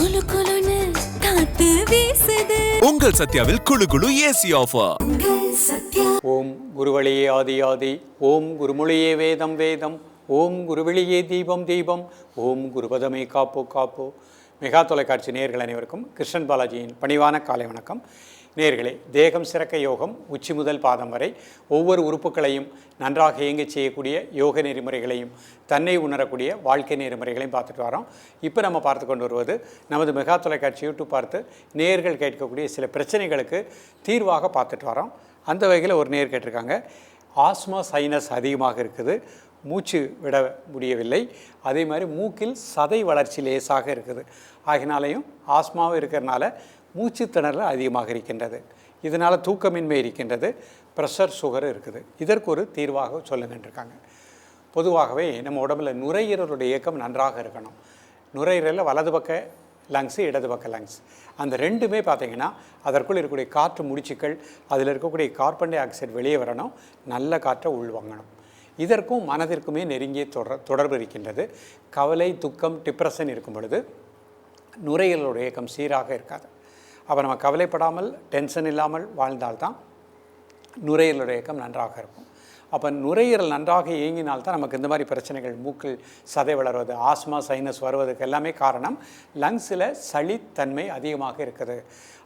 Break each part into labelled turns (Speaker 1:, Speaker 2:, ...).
Speaker 1: குளு குளுன்னு காத்து வீசுது.
Speaker 2: உங்கள் சத்யாவில் குளு குளு ஏசி ஆஃபர்.
Speaker 3: ஓம் குருவழியே ஆதி ஆதி, ஓம் குருமொழியே வேதம் வேதம், ஓம் குருவெளியே தீபம் தீபம், ஓம் குருபதமே காப்போ காப்போ. மெகா தொலைக்காட்சி நேயர்கள் அனைவருக்கும் கிருஷ்ணன் பாலாஜியின் பணிவான காலை வணக்கம். நேயர்களே, தேகம் சிறக்க யோகம், உச்சி முதல் பாதம் வரை ஒவ்வொரு உறுப்புகளையும் நன்றாக இயங்கச் செய்யக்கூடிய யோக நெறிமுறைகளையும் தன்னை உணரக்கூடிய வாழ்க்கை நெறிமுறைகளையும் பார்த்துட்டு வரோம். இப்போ நம்ம பார்த்து கொண்டு வருவது நமது மெகா தொலைக்காட்சி யூடியூப் பார்த்து நேயர்கள் கேட்கக்கூடிய சில பிரச்சனைகளுக்கு தீர்வாக பார்த்துட்டு வரோம். அந்த வகையில் ஒரு நேயர் கேட்டிருக்காங்க, ஆஸ்மா சைனஸ் அதிகமாக இருக்குது, மூச்சு விட முடியவில்லை, அதே மாதிரி மூக்கில் சதை வளர்ச்சி லேசாக இருக்குது, ஆகினாலையும் ஆஸ்மாவும் இருக்கிறனால மூச்சு திணறல் அதிகமாக இருக்கின்றது, இதனால் தூக்கமின்மை இருக்கின்றது, ப்ரெஷர் சுகர் இருக்குது, இதற்கு ஒரு தீர்வாக சொல்லுங்கன்றிருக்காங்க. பொதுவாகவே நம்ம உடம்புல நுரையீரலுடைய இயக்கம் நன்றாக இருக்கணும். நுரையீரலில் வலது பக்க லங்ஸு, இடது பக்க லங்ஸ், அந்த ரெண்டுமே பார்த்திங்கன்னா அதற்குள் இருக்கக்கூடிய காற்று முடிச்சுக்கள், அதில் இருக்கக்கூடிய கார்பன் டை ஆக்சைடு வெளியே வரணும், நல்ல காற்றை உள்வாங்கணும். இதற்கும் மனதிற்குமே நெருங்கிய தொடர்பு இருக்கின்றது. கவலை, துக்கம், டிப்ரெஷன் இருக்கும் பொழுது நுரையீரலுடைய இயக்கம் சீராக இருக்காது. அப்போ நம்ம கவலைப்படாமல் டென்ஷன் இல்லாமல் வாழ்ந்தால்தான் நுரையீரலுடைய இயக்கம் நன்றாக இருக்கும். அப்போ நுரையீரல் நன்றாக இயங்கினால்தான் நமக்கு இந்த மாதிரி பிரச்சனைகள், மூக்கில் சதை வளர்வது, ஆஸ்மா சைனஸ் வருவதற்கு எல்லாமே காரணம் லங்ஸில் சளித்தன்மை அதிகமாக இருக்குது.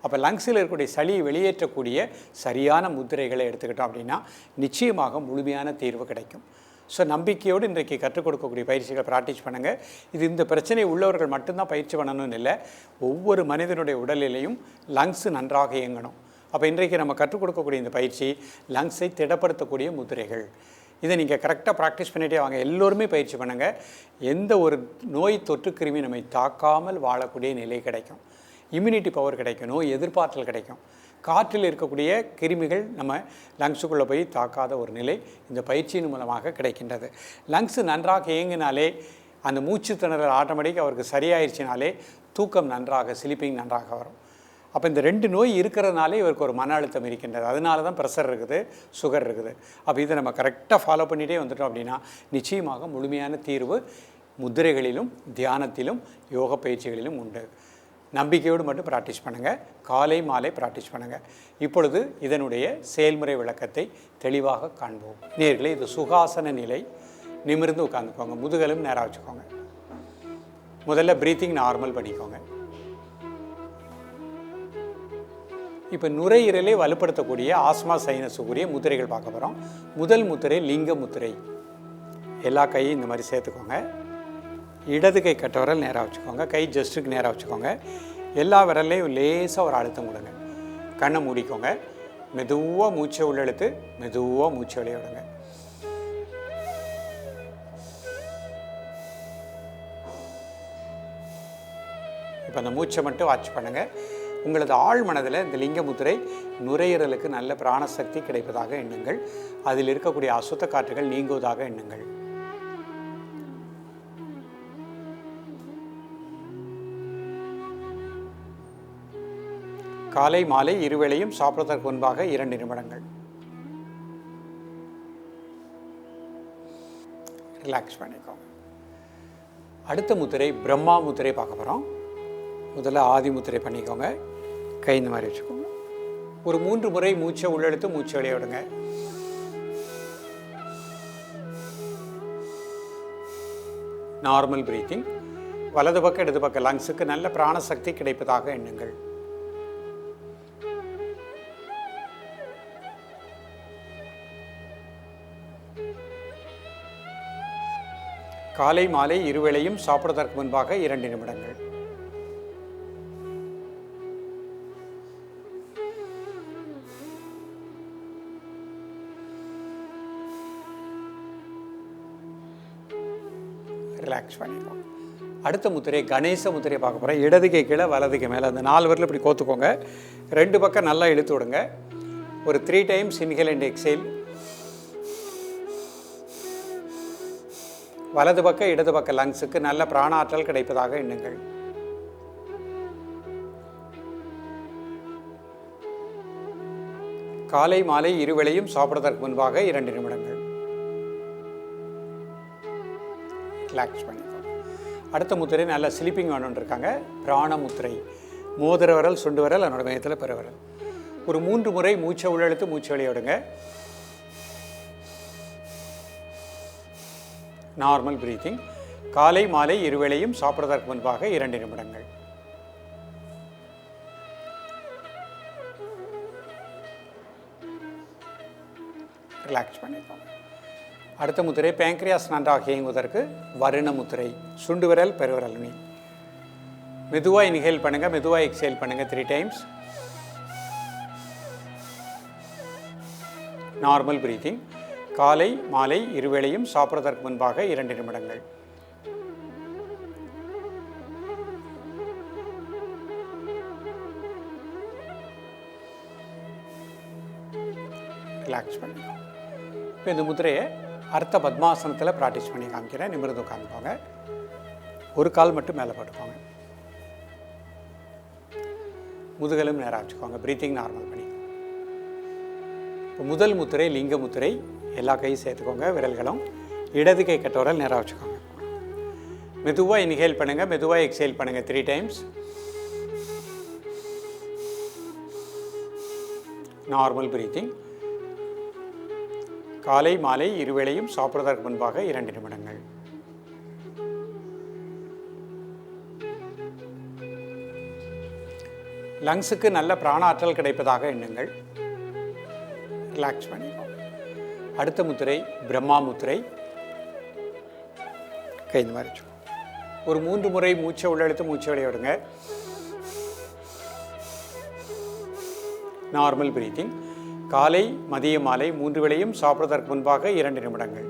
Speaker 3: அப்போ லங்ஸில் இருக்கக்கூடிய சளியை வெளியேற்றக்கூடிய சரியான முத்திரைகளை எடுத்துக்கிட்டோம் அப்படின்னா நிச்சயமாக முழுமையான தீர்வு கிடைக்கும். ஸோ நம்பிக்கையோடு இன்றைக்கு கற்றுக் கொடுக்கக்கூடிய பயிற்சிகளை ப்ராக்டிஸ் பண்ணுங்கள். இது இந்த பிரச்சனை உள்ளவர்கள் மட்டும்தான் பயிற்சி பண்ணணும்னு இல்லை, ஒவ்வொரு மனிதனுடைய உடலிலையும் லங்ஸு நன்றாக இயங்கணும். அப்போ இன்றைக்கு நம்ம கற்றுக் கொடுக்கக்கூடிய இந்த பயிற்சி லங்ஸை திடப்படுத்தக்கூடிய முத்திரைகள். இதை நீங்கள் கரெக்டாக ப்ராக்டிஸ் பண்ணிகிட்டே வாங்க. எல்லோருமே பயிற்சி பண்ணுங்கள். எந்த ஒரு நோய் தொற்று கிருமி நம்மை தாக்காமல் வாழக்கூடிய நிலை கிடைக்கும், இம்யூனிட்டி பவர் கிடைக்கும், நோய் எதிர்ப்பாற்றல் கிடைக்கும். காற்றில் இருக்கக்கூடிய கிருமிகள் நம்ம லங்ஸுக்குள்ளே போய் தாக்காத ஒரு நிலை இந்த பயிற்சியின் மூலமாக கிடைக்கின்றது. லங்ஸு நன்றாக இயங்கினாலே அந்த மூச்சு திணறல் ஆட்டோமேட்டிக் அவருக்கு சரியாயிருச்சினாலே தூக்கம் நன்றாக, ஸ்லீப்பிங் நன்றாக வரும். அப்போ இந்த ரெண்டு நோய் இருக்கிறதுனாலே இவருக்கு ஒரு மன அழுத்தம் இருக்கின்றது, அதனால தான் ப்ரெஷர் இருக்குது, சுகர் இருக்குது. அப்போ இதை நம்ம கரெக்டாக ஃபாலோ பண்ணிகிட்டே வந்துட்டோம் அப்படின்னா நிச்சயமாக முழுமையான தீர்வு முத்திரைகளிலும் தியானத்திலும் யோக பயிற்சிகளிலும் உண்டு. நம்பிக்கையோடு மட்டும் ப்ராக்டிஸ் பண்ணுங்கள். காலை மாலை ப்ராக்டிஸ் பண்ணுங்கள். இப்பொழுது இதனுடைய செயல்முறை விளக்கத்தை தெளிவாக காண்போம். நேயர்களே, இது சுகாசன நிலை. நிமிர்ந்து உட்காந்துக்கோங்க, முதுகலும் நேராக வச்சுக்கோங்க. முதல்ல ப்ரீத்திங் நார்மல் பண்ணிக்கோங்க. இப்போ நுரையீரலை வலுப்படுத்தக்கூடிய ஆஸ்மா சைனஸுக்குரிய முத்திரைகள் பார்க்க போகிறோம். முதல் முத்திரை லிங்க முத்திரை. எல்லா கையும் இந்த மாதிரி சேர்த்துக்கோங்க. இடது கை கட்ட விரல் நேராக வச்சுக்கோங்க, கை ஜஸ்ட்டுக்கு நேராக வச்சுக்கோங்க. எல்லா விரல்லையும் லேசாக ஒரு அழுத்தம் கொடுங்க. கண்ணை மூடிக்கோங்க. மெதுவாக மூச்சை உள்ளெழுத்து மெதுவாக மூச்சை வெளியே விடுங்க. இப்போ அந்த மூச்சை மட்டும் வாட்ச் பண்ணுங்கள். உங்களது ஆழ் மனதில் இந்த லிங்க முத்திரை நுரையீரலுக்கு நல்ல பிராணசக்தி கிடைப்பதாக எண்ணுங்கள். அதில் இருக்கக்கூடிய அசுத்த காற்றுகள் நீங்குவதாக எண்ணுங்கள். காலை மாலை இருவேளையும் சாப்பிடுவதற்கு முன்பாக 2 நிமிடங்கள் ரிலாக்ஸ் பண்ணிக்கோங்க. அடுத்த முத்திரை பிரம்மா முத்திரை பார்க்க போகிறோம். முதல்ல ஆதி முத்திரை பண்ணிக்கோங்க. கை இந்த மாதிரி வச்சுக்கோங்க. ஒரு 3 முறை மூச்சை உள்ளெழுத்து மூச்சை வெளியே விடுங்க. Normal breathing. வலது பக்கம் இடது பக்கம் லங்ஸுக்கு நல்ல பிராணசக்தி கிடைப்பதாக எண்ணுங்கள். காலை மாலை இருவேளையும் சாப்பிடுவதற்கு முன்பாக 2 நிமிடங்கள். ரிலாக்ஸ் பண்ணிக்கோங்க. அடுத்த முத்திரை கணேச முத்திரையை பார்க்க போகிறேன். இடது கை கீழே வலது கை மேலே அந்த 4 விரல் இப்படி கோத்துக்கோங்க. 2 பக்கம் நல்லா இழுத்து விடுங்க. ஒரு 3 டைம்ஸ் இன்ஹேல் அண்ட் எக்ஸேல். வலது பக்கம் இடது பக்க லங்ஸுக்கு நல்ல பிராணாற்றல் கிடைப்பதாக எண்ணுங்கள். காலை மாலை இருவேளையும் சாப்பிடுவதற்கு முன்பாக 2 நிமிடங்கள் ரிலாக்ஸ் பண்ணிக்கோங்க. அடுத்த முத்திரை நல்ல ஸ்லீப்பிங் வேணும்னு இருக்காங்க. பிராண முத்திரை. மோதிர விரல், சுண்டு விரல், அதனோட மையத்தில் பெருவிரல். ஒரு 3 முறை மூச்சை உள்ளெழுத்து மூச்சை வெளியே விடுங்க. Normal breathing. காலை மாலை இருவேளையும் சாப்பிடுவதற்கு முன்பாக 2 நிமிடங்கள். ரிலாக்ஸ் பண்ணிக்கோங்க. அடுத்த முத்திரை பேங்க்ரியாஸ் நன்றாக இயங்குவதற்கு வருண முத்திரை. சுண்டு விரல், பெருவிரல் நுனி. மெதுவாக இன்ஹேல் பண்ணுங்கள், மெதுவாக எக்ஸேல் பண்ணுங்கள் 3 டைம்ஸ். Normal breathing. காலை மாலை இருவேளையும் சாப்பிடுவதற்கு முன்பாக 2 நிமிடங்கள். ரிலாக்ஸ் பண்ணிக்கோங்க. இப்போ இந்த முத்திரையை அர்த்த பத்மாசனத்தில் ப்ராக்டிஸ் பண்ணி காமிக்கிறேன். நிமிர்ந்து உட்காந்துக்கோங்க. ஒரு கால் மட்டும் மேலே போட்டுக்கோங்க. முதுகலும் நேராக வச்சுக்கோங்க. ப்ரீத்திங் நார்மல் பண்ணி. இப்போ முதல் முத்திரை லிங்க முத்திரை. எல்லா கையும் சேர்த்துக்கோங்க, விரல்களும். இடது கை கட்டோரல் நேராக வச்சுக்கோங்க. மெதுவாக இன்ஹேல் பண்ணுங்கள், மெதுவாக எக்ஸேல் பண்ணுங்கள் 3 டைம்ஸ். Normal breathing. காலை மாலை இருவேளையும் சாப்பிடுவதற்கு முன்பாக 2 நிமிடங்கள். லங்ஸுக்கு நல்ல பிராணாற்றல் கிடைப்பதாக எண்ணுங்கள். ரிலாக்ஸ் பண்ணிக்கோங்க. அடுத்த முத்திரை பிரம்மா முத்திரை. கை இந்த மாதிரி ஒரு 3 முறை மூச்சை உள்ளெழுத்து மூச்சை வெளியே விடுங்க. Normal breathing. காலை மதிய மாலை 3 வேளையும் சாப்பிடுவதற்கு முன்பாக 2 நிமிடங்கள்.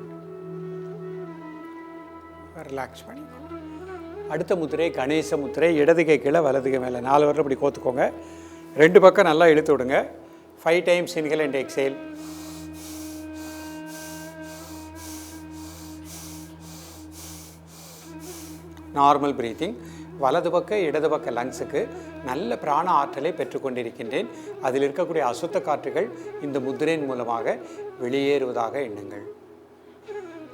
Speaker 3: ரிலாக்ஸ் பண்ணிக்கோங்க. அடுத்த முத்திரை கணேச முத்திரை. இடது கை கீழே வலது கை மேலே 4 வரல இப்படி கோத்துக்கோங்க. 2 பக்கம் நல்லா இழுத்து விடுங்க. 5 times inhale and exhale. Normal breathing. வலது பக்க இடது பக்க லங்ஸுக்கு நல்ல பிராண ஆற்றலை பெற்றுக்கொண்டிருக்கின்றேன். அதில் இருக்கக்கூடிய அசுத்த காற்றுகள் இந்த முத்திரையின் மூலமாக வெளியேறுவதாக எண்ணுங்கள்.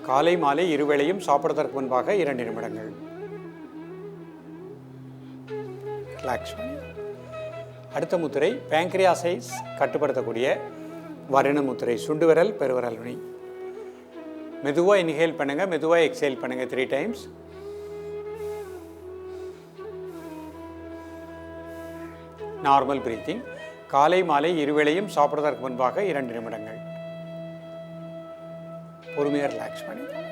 Speaker 3: காலை மாலை இருவேளையும் சாப்பிடுவதற்கு முன்பாக 2 நிமிடங்கள். ரிலாக்ஸ் பண்ணி. அடுத்த முத்திரை பேங்க்ரியாஸை கட்டுப்படுத்தக்கூடிய வருண முத்திரை. சுண்டு விரல், பெருவிரல் நுனி. மெதுவாக இன்ஹேல் பண்ணுங்கள், மெதுவாக எக்ஸேல் பண்ணுங்கள் 3 டைம்ஸ். Normal breathing. காலை மாலை இருவேளையும் சாப்பிடுவதற்கு முன்பாக 2 நிமிடங்கள். பொறுமையாக ரிலாக்ஸ் பண்ணிக்கோங்க.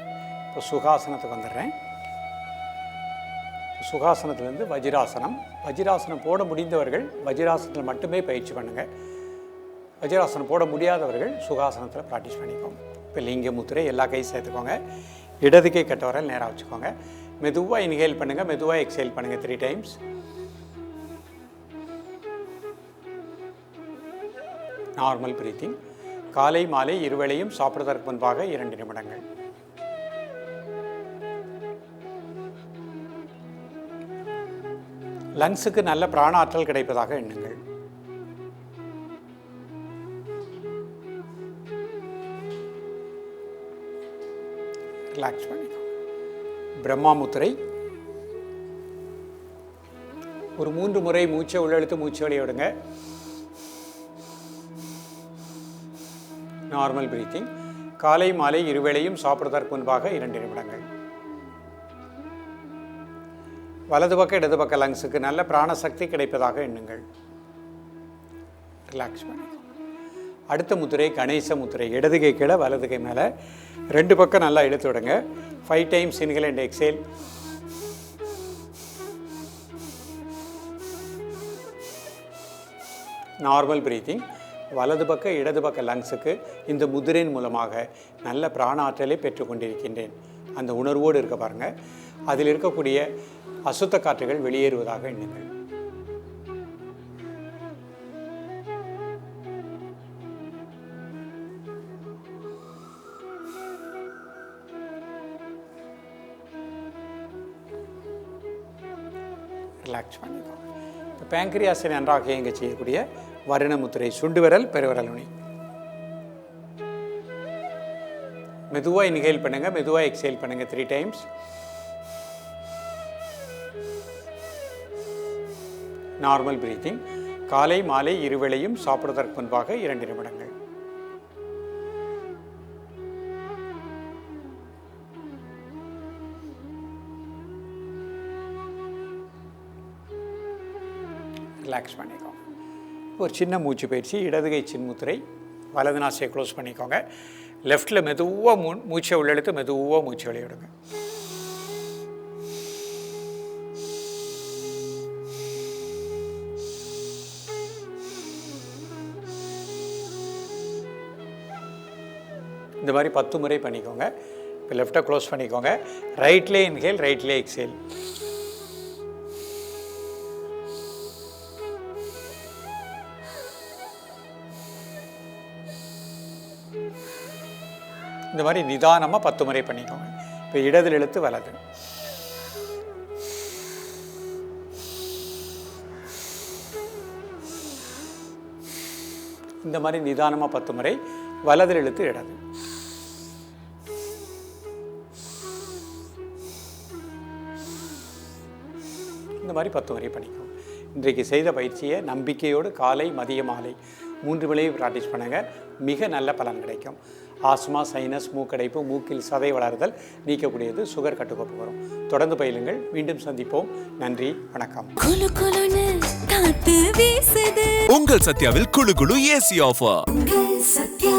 Speaker 3: இப்போ சுகாசனத்துக்கு வந்துடுறேன். சுகாசனத்துலேருந்து வஜ்ராசனம். வஜ்ராசனம் போட முடிந்தவர்கள் வஜ்ராசனத்தில் மட்டுமே பயிற்சி பண்ணுங்கள். வஜ்ராசனம் போட முடியாதவர்கள் சுகாசனத்தில் ப்ராக்டிஸ் பண்ணிக்கோங்க. இப்போ லிங்க முத்திரை. எல்லா கையும் சேர்த்துக்கோங்க. இடது கை கட்டவரல் நேராக வச்சுக்கோங்க. மெதுவாக இன்ஹேல் பண்ணுங்கள், மெதுவாக எக்ஸேல் பண்ணுங்கள் 3 டைம்ஸ். Normal breathing. காலை மாலை இருவேளையும் சாப்பிடுவதற்கு முன்பாக 2 நிமிடங்கள். லங்ஸுக்கு நல்ல பிராண ஆற்றல் கிடைப்பதாக எண்ணுங்கள். ரிலாக்ஸ் பண்ணிக்கோங்க. பிரம்மா முத்திரை. ஒரு 3 முறை மூச்சை உள்ளெழுத்து மூச்சை வெளியே விடுங்க. Normal breathing. காலை மாலை இருவேளையும் சாப்பிடுவதற்கு முன்பாக 2 நிமிடங்கள். வலது பக்க இடது பக்க லங்ஸுக்கு நல்ல பிராணசக்தி கிடைப்பதாக எண்ணுங்கள். ரிலாக்ஸ் பண்ணிக்கோங்க. அடுத்த முத்திரை கணேச முத்திரை. இடது கை கீழே வலது கை மேலே 2 பக்கம் நல்லா இழுத்து விடுங்க. 5 times inhale and exhale. Normal breathing. வலது பக்க இடது பக்க லங்ஸுக்கு இந்த முதிரையின் மூலமாக நல்ல பிராண ஆற்றலை பெற்றுக்கொண்டிருக்கின்றேன். அந்த உணர்வோடு இருக்க பாருங்கள். அதில் இருக்கக்கூடிய அசுத்த காற்றுகள் வெளியேறுவதாக எண்ணுங்கள். ரிலாக்ஸ் பண்ணிக்கோங்க. இப்போ பேங்க்ரியாஸை நன்றாக இயங்க செய்யக்கூடிய வருண முத்திரை. சுண்டு விரல், பெருவிரல் நுனி. மெதுவாக இன்ஹேல் பண்ணுங்கள், மெதுவாக எக்ஸேல் பண்ணுங்கள் 3 டைம்ஸ். Normal breathing. காலை மாலை இருவேளையும் சாப்பிடுவதற்கு முன்பாக 2 நிமிடங்கள். ரிலாக்ஸ் பண்ணிக்கோங்க. ஒரு சின்ன மூச்சு பயிற்சி. இடது கை சின்முத்திரை, வலது நாசியை க்ளோஸ் பண்ணிக்கோங்க. லெஃப்டில் மெதுவாக மூச்சை உள்ளெழுத்து மெதுவாக மூச்சு வெளியிடுங்க. இந்த மாதிரி 10 முறை பண்ணிக்கோங்க. இப்போ லெஃப்டை க்ளோஸ் பண்ணிக்கோங்க. ரைட்லே இன்ஹேல், ரைட்லே எக்ஸேல். இந்த மாதிரி நிதானமாக 10 முறை பண்ணிக்கோங்க. இப்போ இடது இழுத்து வலது. இந்த மாதிரி நிதானமாக 10 முறை, வலது இழுத்து இடது. இந்த மாதிரி 10 முறை பண்ணிக்கோங்க. இன்றைக்கு செய்த பயிற்சியை நம்பிக்கையோடு காலை மதிய மாலை 3 வேளையும் ப்ராக்டிஸ் பண்ணுங்கள். மிக நல்ல பலன் கிடைக்கும். ஆஸ்மா, சைனஸ், மூக்கடைப்பு, மூக்கில் சதை வளர்தல் நீக்கக்கூடியது, சுகர் கட்டுக்கோப்பு வரும். தொடர்ந்து பயிலுங்கள். மீண்டும் சந்திப்போம். நன்றி, வணக்கம்.
Speaker 1: குளு குளுன்னு காத்து வீசுது.
Speaker 2: உங்கள் சத்யாவில் குளு குளு ஏசி ஆஃபர்.
Speaker 1: உங்கள் சத்யா.